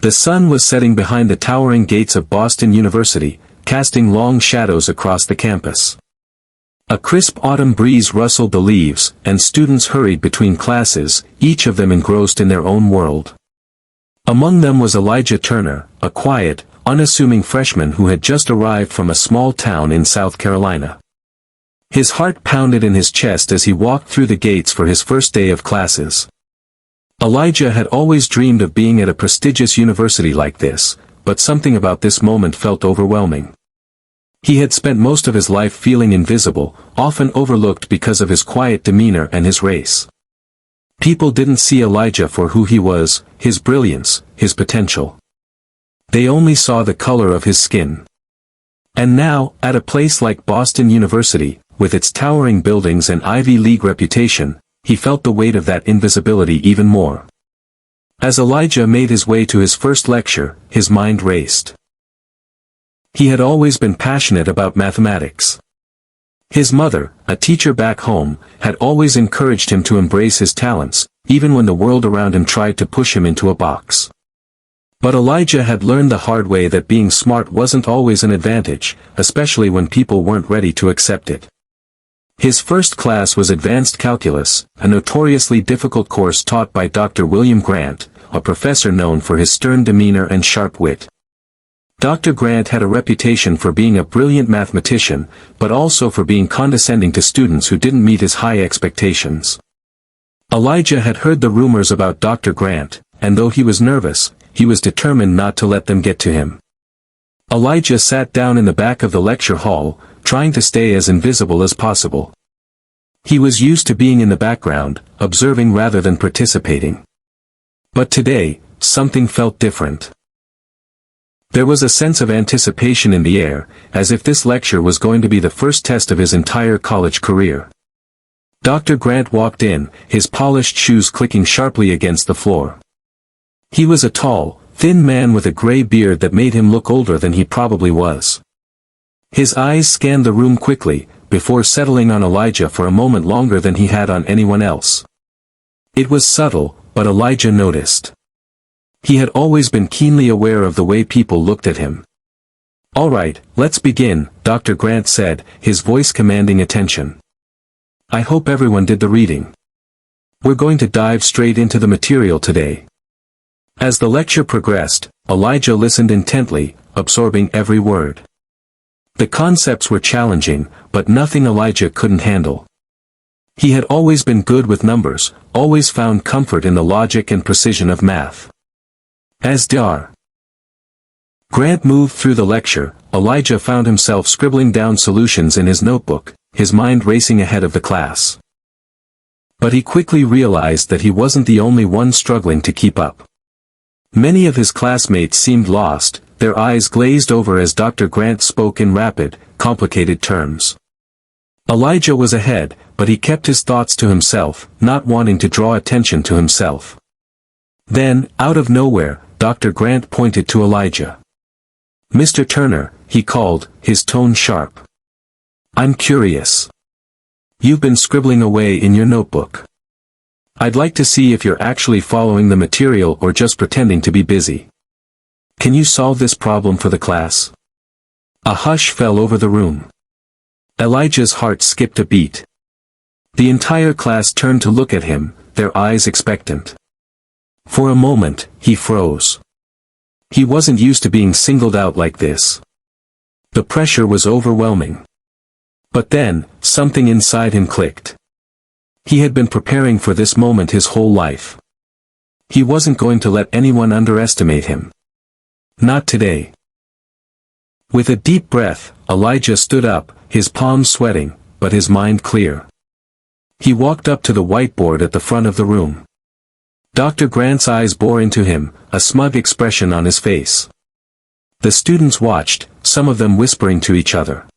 The sun was setting behind the towering gates of Boston University, casting long shadows across the campus. A crisp autumn breeze rustled the leaves, and students hurried between classes, each of them engrossed in their own world. Among them was Elijah Turner, a quiet, unassuming freshman who had just arrived from a small town in South Carolina. His heart pounded in his chest as he walked through the gates for his first day of classes. Elijah had always dreamed of being at a prestigious university like this, but something about this moment felt overwhelming. He had spent most of his life feeling invisible, often overlooked because of his quiet demeanor and his race. People didn't see Elijah for who he was, his brilliance, his potential. They only saw the color of his skin. And now, at a place like Boston University, with its towering buildings and Ivy League reputation, he felt the weight of that invisibility even more. As Elijah made his way to his first lecture, his mind raced. He had always been passionate about mathematics. His mother, a teacher back home, had always encouraged him to embrace his talents, even when the world around him tried to push him into a box. But Elijah had learned the hard way that being smart wasn't always an advantage, especially when people weren't ready to accept it. His first class was Advanced Calculus, a notoriously difficult course taught by Dr. William Grant, a professor known for his stern demeanor and sharp wit. Dr. Grant had a reputation for being a brilliant mathematician, but also for being condescending to students who didn't meet his high expectations. Elijah had heard the rumors about Dr. Grant, and though he was nervous, he was determined not to let them get to him. Elijah sat down in the back of the lecture hall, trying to stay as invisible as possible. He was used to being in the background, observing rather than participating. But today, something felt different. There was a sense of anticipation in the air, as if this lecture was going to be the first test of his entire college career. Dr. Grant walked in, his polished shoes clicking sharply against the floor. He was a tall, thin man with a gray beard that made him look older than he probably was. His eyes scanned the room quickly, before settling on Elijah for a moment longer than he had on anyone else. It was subtle, but Elijah noticed. He had always been keenly aware of the way people looked at him. "All right, let's begin," Dr. Grant said, his voice commanding attention. "I hope everyone did the reading. We're going to dive straight into the material today." As the lecture progressed, Elijah listened intently, absorbing every word. The concepts were challenging, but nothing Elijah couldn't handle. He had always been good with numbers, always found comfort in the logic and precision of math. As Dr. Grant moved through the lecture, Elijah found himself scribbling down solutions in his notebook, his mind racing ahead of the class. But he quickly realized that he wasn't the only one struggling to keep up. Many of his classmates seemed lost, their eyes glazed over as Dr. Grant spoke in rapid, complicated terms. Elijah was ahead, but he kept his thoughts to himself, not wanting to draw attention to himself. Then, out of nowhere, Dr. Grant pointed to Elijah. "Mr. Turner," he called, his tone sharp. "I'm curious. You've been scribbling away in your notebook. I'd like to see if you're actually following the material or just pretending to be busy. Can you solve this problem for the class?" A hush fell over the room. Elijah's heart skipped a beat. The entire class turned to look at him, their eyes expectant. For a moment, he froze. He wasn't used to being singled out like this. The pressure was overwhelming. But then, something inside him clicked. He had been preparing for this moment his whole life. He wasn't going to let anyone underestimate him. Not today. With a deep breath, Elijah stood up, his palms sweating, but his mind clear. He walked up to the whiteboard at the front of the room. Dr. Grant's eyes bore into him, a smug expression on his face. The students watched, some of them whispering to each other.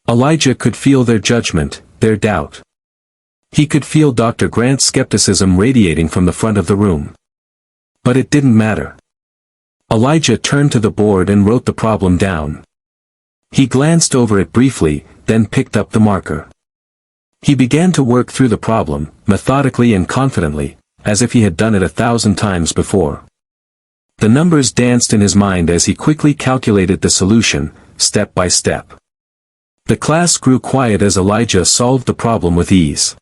Elijah could feel their judgment, their doubt. He could feel Dr. Grant's skepticism radiating from the front of the room. But it didn't matter. Elijah turned to the board and wrote the problem down. He glanced over it briefly, then picked up the marker. He began to work through the problem, methodically and confidently, as if he had done it 1,000 times before. The numbers danced in his mind as he quickly calculated the solution, step by step. The class grew quiet as Elijah solved the problem with ease.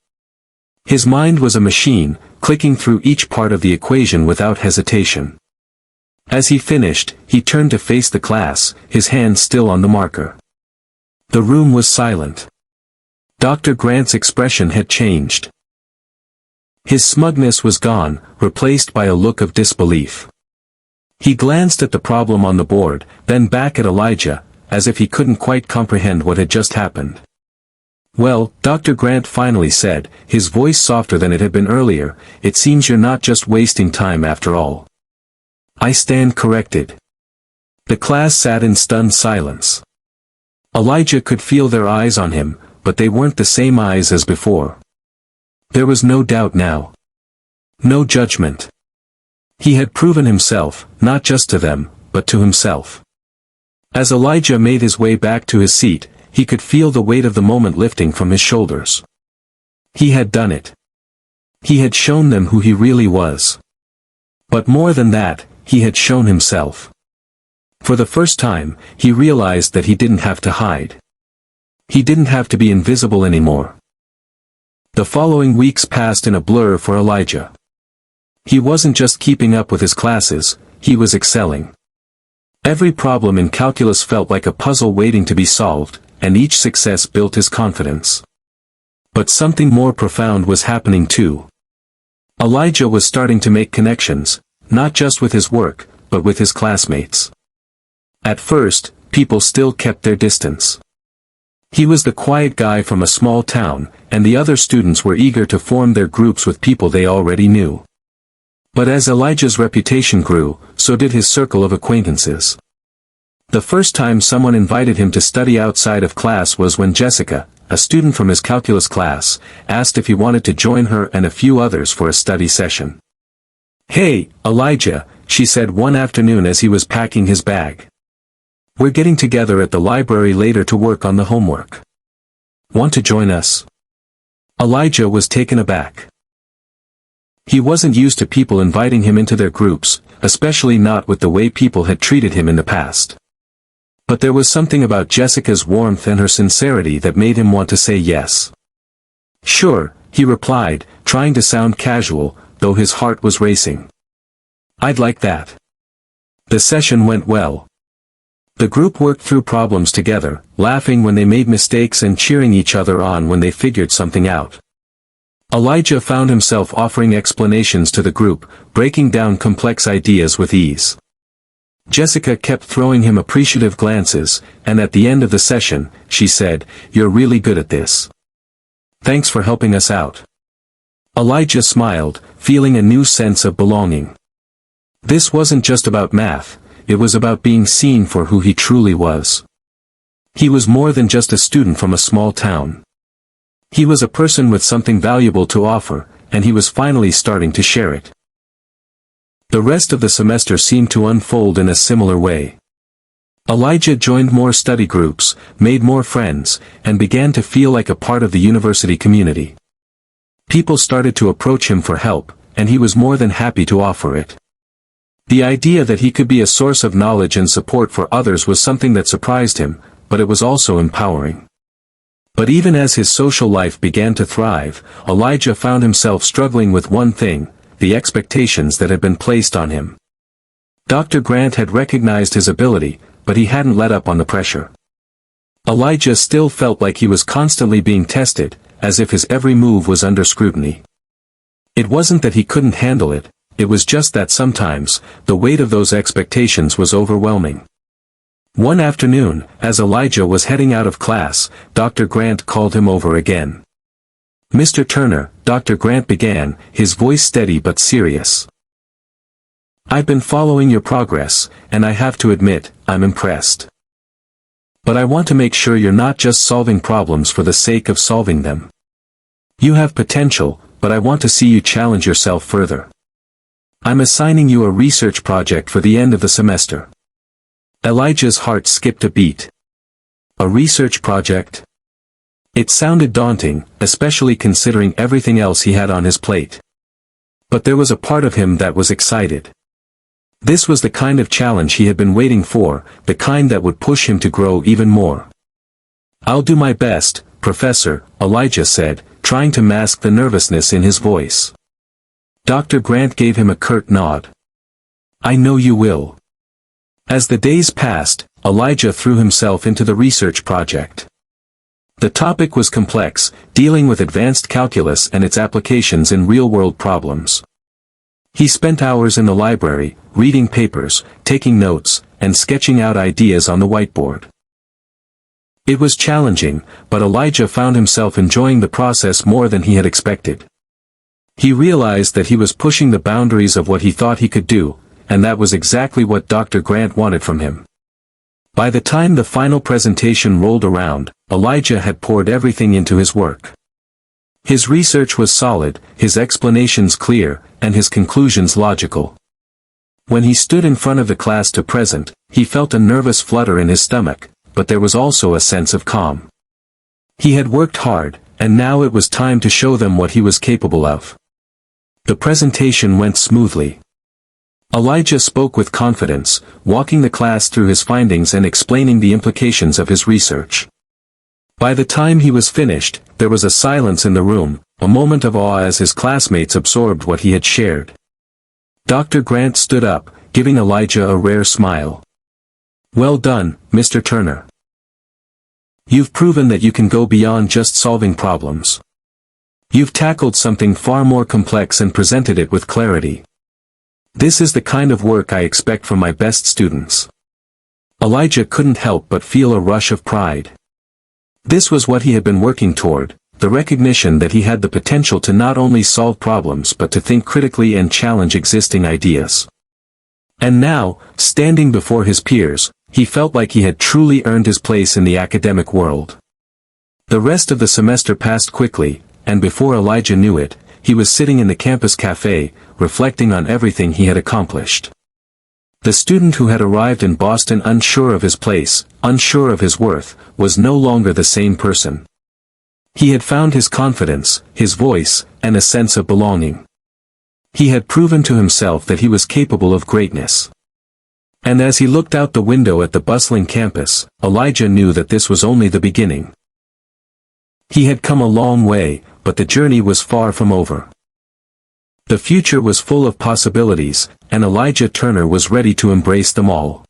His mind was a machine, clicking through each part of the equation without hesitation. As he finished, he turned to face the class, his hand still on the marker. The room was silent. Dr. Grant's expression had changed. His smugness was gone, replaced by a look of disbelief. He glanced at the problem on the board, then back at Elijah, as if he couldn't quite comprehend what had just happened. "Well," Dr. Grant finally said, his voice softer than it had been earlier, "it seems you're not just wasting time after all." "I stand corrected." The class sat in stunned silence. Elijah could feel their eyes on him, but they weren't the same eyes as before. There was no doubt now. No judgment. He had proven himself, not just to them, but to himself. As Elijah made his way back to his seat, he could feel the weight of the moment lifting from his shoulders. He had done it. He had shown them who he really was. But more than that, he had shown himself. For the first time, he realized that he didn't have to hide. He didn't have to be invisible anymore. The following weeks passed in a blur for Elijah. He wasn't just keeping up with his classes, he was excelling. Every problem in calculus felt like a puzzle waiting to be solved, and each success built his confidence. But something more profound was happening too. Elijah was starting to make connections, not just with his work, but with his classmates. At first, people still kept their distance. He was the quiet guy from a small town, and the other students were eager to form their groups with people they already knew. But as Elijah's reputation grew, so did his circle of acquaintances. The first time someone invited him to study outside of class was when Jessica, a student from his calculus class, asked if he wanted to join her and a few others for a study session. "Hey, Elijah," she said one afternoon as he was packing his bag. "We're getting together at the library later to work on the homework. Want to join us?" Elijah was taken aback. He wasn't used to people inviting him into their groups, especially not with the way people had treated him in the past. But there was something about Jessica's warmth and her sincerity that made him want to say yes. "Sure," he replied, trying to sound casual, though his heart was racing. "I'd like that." The session went well. The group worked through problems together, laughing when they made mistakes and cheering each other on when they figured something out. Elijah found himself offering explanations to the group, breaking down complex ideas with ease. Jessica kept throwing him appreciative glances, and at the end of the session, she said, "You're really good at this. Thanks for helping us out." Elijah smiled, feeling a new sense of belonging. This wasn't just about math, it was about being seen for who he truly was. He was more than just a student from a small town. He was a person with something valuable to offer, and he was finally starting to share it. The rest of the semester seemed to unfold in a similar way. Elijah joined more study groups, made more friends, and began to feel like a part of the university community. People started to approach him for help, and he was more than happy to offer it. The idea that he could be a source of knowledge and support for others was something that surprised him, but it was also empowering. But even as his social life began to thrive, Elijah found himself struggling with one thing, the expectations that had been placed on him. Dr. Grant had recognized his ability, but he hadn't let up on the pressure. Elijah still felt like he was constantly being tested, as if his every move was under scrutiny. It wasn't that he couldn't handle it, it was just that sometimes, the weight of those expectations was overwhelming. One afternoon, as Elijah was heading out of class, Dr. Grant called him over again. "Mr. Turner," Dr. Grant began, his voice steady but serious. "I've been following your progress, and I have to admit, I'm impressed. But I want to make sure you're not just solving problems for the sake of solving them. You have potential, but I want to see you challenge yourself further. I'm assigning you a research project for the end of the semester." Elijah's heart skipped a beat. A research project? It sounded daunting, especially considering everything else he had on his plate. But there was a part of him that was excited. This was the kind of challenge he had been waiting for, the kind that would push him to grow even more. "I'll do my best, Professor," Elijah said, trying to mask the nervousness in his voice. Dr. Grant gave him a curt nod. "I know you will." As the days passed, Elijah threw himself into the research project. The topic was complex, dealing with advanced calculus and its applications in real-world problems. He spent hours in the library, reading papers, taking notes, and sketching out ideas on the whiteboard. It was challenging, but Elijah found himself enjoying the process more than he had expected. He realized that he was pushing the boundaries of what he thought he could do, and that was exactly what Dr. Grant wanted from him. By the time the final presentation rolled around, Elijah had poured everything into his work. His research was solid, his explanations clear, and his conclusions logical. When he stood in front of the class to present, he felt a nervous flutter in his stomach, but there was also a sense of calm. He had worked hard, and now it was time to show them what he was capable of. The presentation went smoothly. Elijah spoke with confidence, walking the class through his findings and explaining the implications of his research. By the time he was finished, there was a silence in the room, a moment of awe as his classmates absorbed what he had shared. Dr. Grant stood up, giving Elijah a rare smile. "Well done, Mr. Turner. You've proven that you can go beyond just solving problems. You've tackled something far more complex and presented it with clarity. This is the kind of work I expect from my best students." Elijah couldn't help but feel a rush of pride. This was what he had been working toward, the recognition that he had the potential to not only solve problems but to think critically and challenge existing ideas. And now, standing before his peers, he felt like he had truly earned his place in the academic world. The rest of the semester passed quickly, and before Elijah knew it, he was sitting in the campus cafe, reflecting on everything he had accomplished. The student who had arrived in Boston unsure of his place, unsure of his worth, was no longer the same person. He had found his confidence, his voice, and a sense of belonging. He had proven to himself that he was capable of greatness. And as he looked out the window at the bustling campus, Elijah knew that this was only the beginning. He had come a long way, but the journey was far from over. The future was full of possibilities, and Elijah Turner was ready to embrace them all.